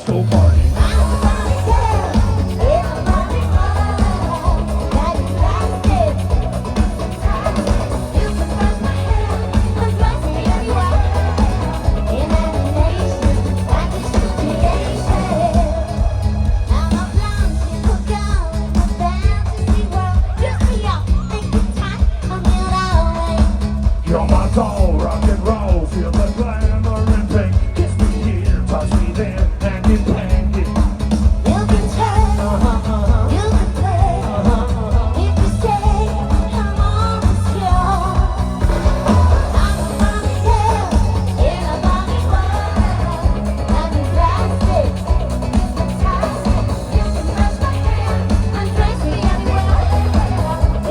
let's go party. You're my doll, rock and roll, feel the glamour and pain. Kiss me here, touch me there, and you bang it. You can turn, you can play, if you say, come on, it's yours. I'm a Barbie girl in a Barbie world. I'm plastic, it's fantastic. You can touch my hair, undress me anywhere.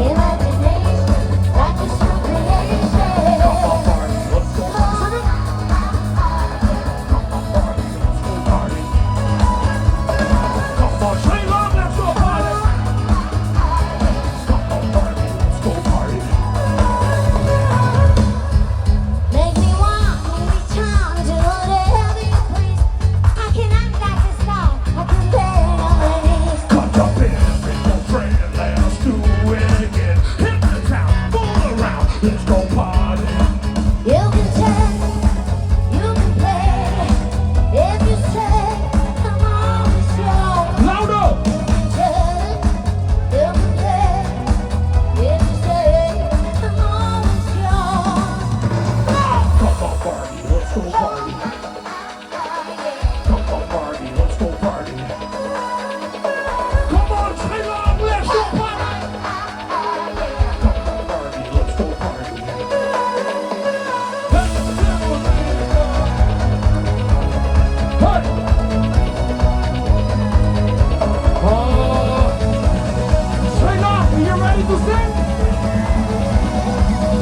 Imagination, that's just your creation. Come on, party, let's go party. Come on, Sri Lanka, let's go party. Come on, party, let's go party. Make me want, make me charm, do whatever you please. I can act like a star, I can beg on my knees. Cut up in, bring your friend, let's do it again. Hit the town, fool around, let's go party. You can turn, you can play, if you say, come on, it's yours. Louder! Turn, you can play, if you say, come on, it's yours. Come on, party, let's go party. Come on, party, let's go party. Come on, Sri Lanka, let's go party. Come on, party, let's go party. Hey! Sri Lanka, you ready to sing?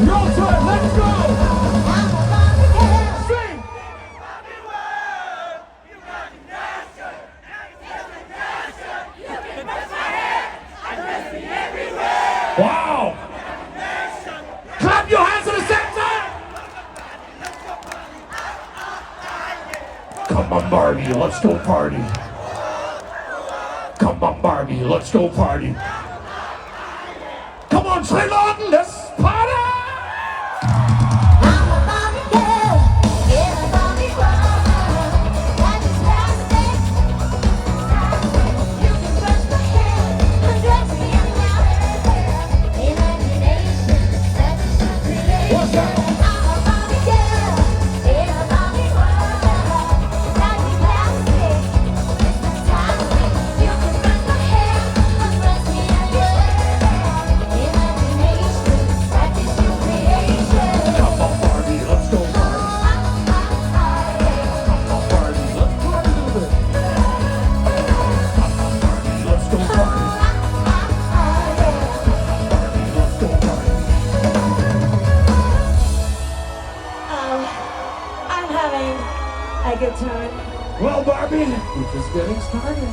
Your turn, let's go! I'm a Barbie girl. Sing! Wow! Clap your hands at the same time! Come on, Barbie, let's go party. Come on, Barbie, let's go party. Come on, Sri Lanka, let's party! I'm a Barbie girl in a Barbie world. Life is plastic. You can brush my hair, undress me anywhere. Imagination, that's just your creation. I'm a Barbie girl in a Barbie world. Life is plastic. It's fantastic. You can brush my hair, undress me anywhere. Imagination, that's just your creation. Come on, Barbie, let's go party. Come on, Barbie, let's party a little bit. Come on, Barbie, let's go party. Barbie, let's go party. I'm having a good time. Well, Barbie, we're just getting started.